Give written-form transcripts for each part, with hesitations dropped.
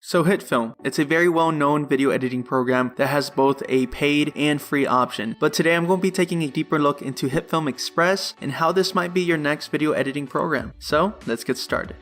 So Hitfilm, it's a very well-known video editing program that has both a paid and free option. But today I'm going to be taking a deeper look into Hitfilm Express and how this might be your next video editing program. So let's get started.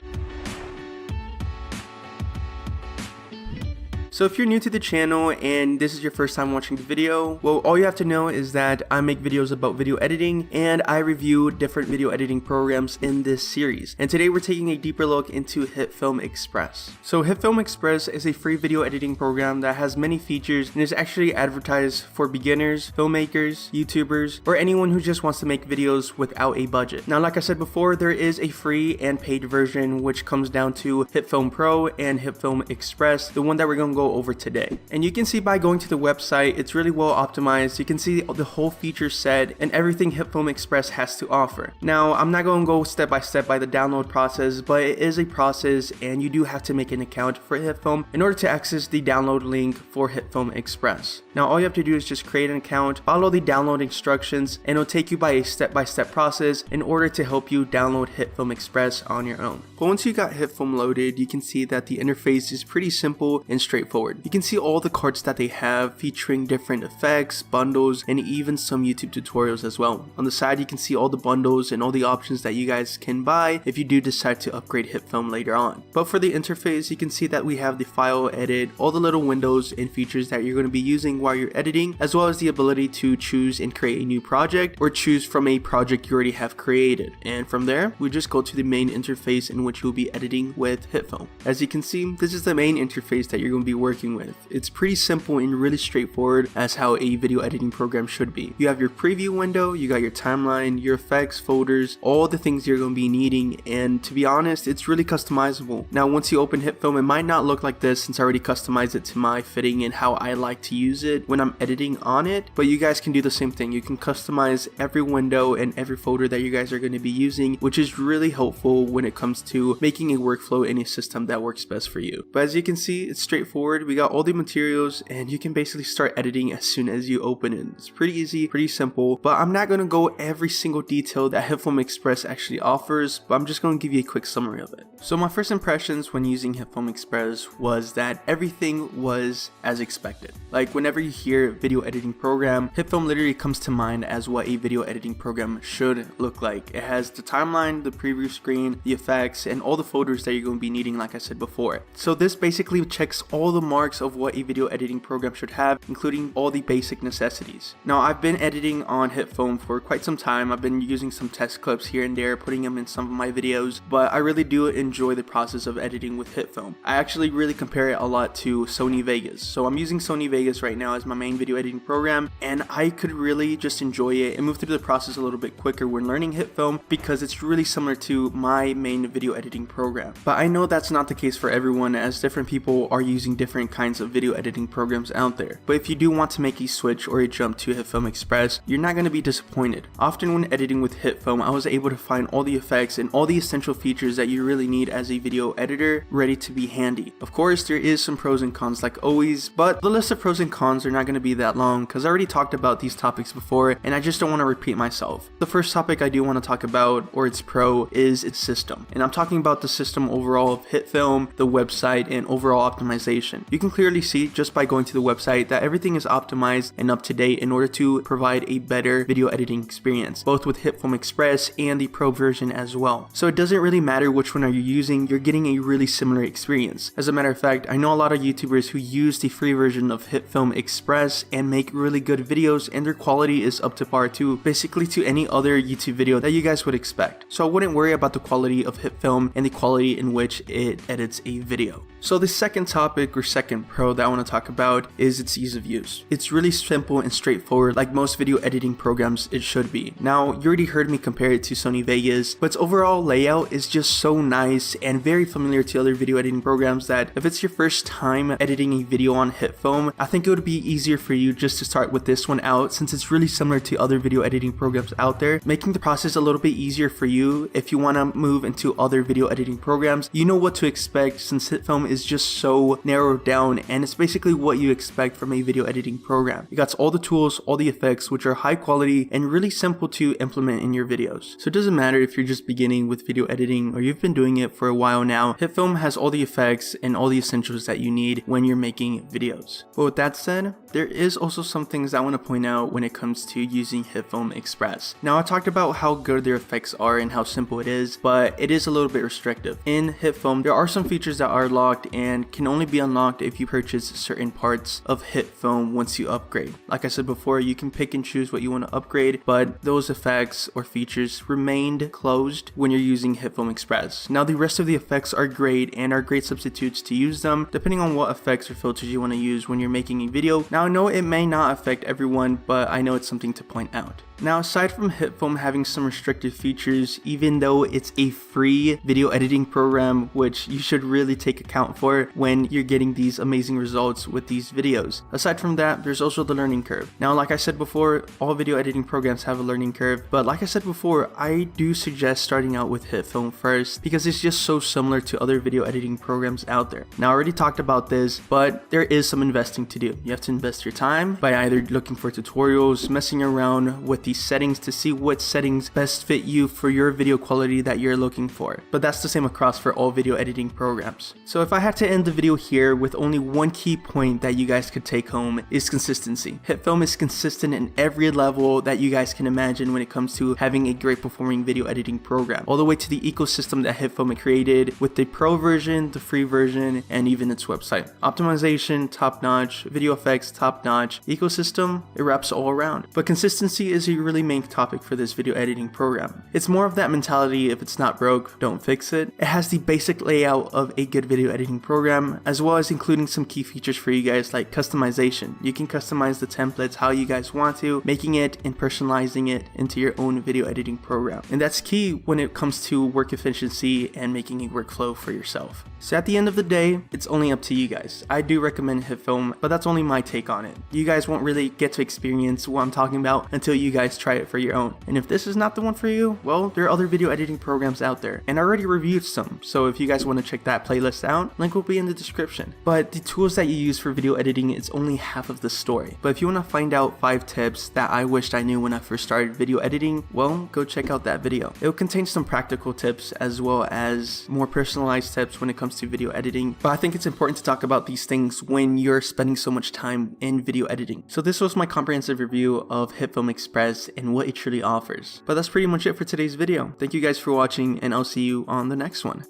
So if you're new to the channel and this is your first time watching the video, well, all you have to know is that I make videos about video editing and I review different video editing programs in this series. And today we're taking a deeper look into Hitfilm Express. So Hitfilm Express is a free video editing program that has many features and is actually advertised for beginners, filmmakers, YouTubers, or anyone who just wants to make videos without a budget. Now, like I said before, there is a free and paid version which comes down to Hitfilm Pro and Hitfilm Express, the one that we're going to go over today. And you can see by going to the website, it's really well optimized. You can see the whole feature set and everything Hitfilm Express has to offer. Now, I'm not going to go step by step by the download process, but it is a process and you do have to make an account for Hitfilm in order to access the download link for Hitfilm Express. Now, all you have to do is just create an account, follow the download instructions, and it'll take you by a step-by-step process in order to help you download Hitfilm Express on your own. But once you got Hitfilm loaded, you can see that the interface is pretty simple and straightforward. You can see all the cards that they have featuring different effects, bundles, and even some YouTube tutorials as well. On the side, you can see all the bundles and all the options that you guys can buy if you do decide to upgrade Hitfilm later on. But for the interface, you can see that we have the file edit, all the little windows and features that you're going to be using while you're editing, as well as the ability to choose and create a new project or choose from a project you already have created. And from there, we just go to the main interface in which you'll be editing with Hitfilm. As you can see, this is the main interface that you're going to be working with. It's pretty simple and really straightforward as how a video editing program should be. You have your preview window, you got your timeline, your effects, folders, all the things you're going to be needing, and to be honest, it's really customizable. Now, once you open Hitfilm, it might not look like this since I already customized it to my fitting and how I like to use it when I'm editing on it, but you guys can do the same thing. You can customize every window and every folder that you guys are going to be using, which is really helpful when it comes to making a workflow in a system that works best for you. But as you can see, it's straightforward. We got all the materials and you can basically start editing as soon as you open it. It's pretty easy, pretty simple, but I'm not going to go every single detail that Hitfilm Express actually offers, but I'm just going to give you a quick summary of it. So my first impressions when using Hitfilm Express was that everything was as expected. Like whenever you hear video editing program, Hitfilm literally comes to mind as what a video editing program should look like. It has the timeline, the preview screen, the effects, and all the folders that you're going to be needing, like I said before. So this basically checks all the marks of what a video editing program should have, including all the basic necessities. Now, I've been editing on Hitfilm for quite some time. I've been using some test clips here and there, putting them in some of my videos, but I really do enjoy the process of editing with Hitfilm. I actually really compare it a lot to Sony Vegas. So I'm using Sony Vegas right now as my main video editing program, and I could really just enjoy it and move through the process a little bit quicker when learning Hitfilm because it's really similar to my main video editing program. But I know that's not the case for everyone, as different people are using different kinds of video editing programs out there. But if you do want to make a switch or a jump to Hitfilm Express, you're not going to be disappointed. Often when editing with Hitfilm, I was able to find all the effects and all the essential features that you really need as a video editor ready to be handy. Of course, there is some pros and cons like always, but the list of pros and cons are not going to be that long because I already talked about these topics before and I just don't want to repeat myself. The first topic I do want to talk about, or its pro, is its system. And I'm talking about the system overall of Hitfilm, the website, and overall optimization. You can clearly see just by going to the website that everything is optimized and up to date in order to provide a better video editing experience, both with Hitfilm Express and the Pro version as well. So it doesn't really matter which one are you using, you're getting a really similar experience. As a matter of fact, I know a lot of YouTubers who use the free version of Hitfilm Express and make really good videos, and their quality is up to par to basically to any other YouTube video that you guys would expect. So I wouldn't worry about the quality of Hitfilm and the quality in which it edits a video. So the second topic or second pro that I want to talk about is its ease of use. It's really simple and straightforward, like most video editing programs it should be. Now, you already heard me compare it to Sony Vegas, but its overall layout is just so nice and very familiar to other video editing programs that if it's your first time editing a video on Hitfilm, I think it would be easier for you just to start with this one out since it's really similar to other video editing programs out there, making the process a little bit easier for you if you want to move into other video editing programs. You know what to expect since Hitfilm is just so narrow narrowed down, and it's basically what you expect from a video editing program. It got all the tools, all the effects, which are high quality and really simple to implement in your videos. So it doesn't matter if you're just beginning with video editing or you've been doing it for a while now, Hitfilm has all the effects and all the essentials that you need when you're making videos. But with that said, there is also some things I want to point out when it comes to using Hitfilm Express. Now, I talked about how good their effects are and how simple it is, but it is a little bit restrictive. In Hitfilm, there are some features that are locked and can only be unlocked if you purchase certain parts of Hitfilm once you upgrade. Like I said before, you can pick and choose what you want to upgrade, but those effects or features remained closed when you're using Hitfilm Express. Now, the rest of the effects are great and are great substitutes to use them depending on what effects or filters you want to use when you're making a video. Now, I know it may not affect everyone, but I know it's something to point out. Now, aside from Hitfilm having some restricted features, even though it's a free video editing program, which you should really take account for when you're getting these amazing results with these videos. Aside from that, there's also the learning curve. Now, like I said before, all video editing programs have a learning curve, but like I said before, I do suggest starting out with Hitfilm first because it's just so similar to other video editing programs out there. Now, I already talked about this, but there is some investing to do. You have to invest your time by either looking for tutorials, messing around with these settings to see what settings best fit you for your video quality that you're looking for. But that's the same across for all video editing programs. So if I had to end the video here with only one key point that you guys could take home, is consistency. Hitfilm is consistent in every level that you guys can imagine when it comes to having a great performing video editing program, all the way to the ecosystem that Hitfilm created with the pro version, the free version, and even its website. Optimization, top notch, video effects, top notch, ecosystem, it wraps all around. But consistency is a really main topic for this video editing program. It's more of that mentality, if it's not broke, don't fix it. It has the basic layout of a good video editing program, as well as including some key features for you guys like customization. You can customize the templates how you guys want to, making it and personalizing it into your own video editing program. And that's key when it comes to work efficiency and making a workflow for yourself. So at the end of the day, it's only up to you guys. I do recommend Hitfilm, but that's only my take on it. You guys won't really get to experience what I'm talking about until you guys try it for your own. And if this is not the one for you, well, there are other video editing programs out there, and I already reviewed some, so if you guys want to check that playlist out, link will be in the description. But the tools that you use for video editing is only half of the story. But if you want to find out 5 tips that I wished I knew when I first started video editing, well, go check out that video. It will contain some practical tips as well as more personalized tips when it comes to video editing, but I think it's important to talk about these things when you're spending so much time in video editing. So this was my comprehensive review of Hitfilm Express and what it truly offers. But that's pretty much it for today's video. Thank you guys for watching, and I'll see you on the next one.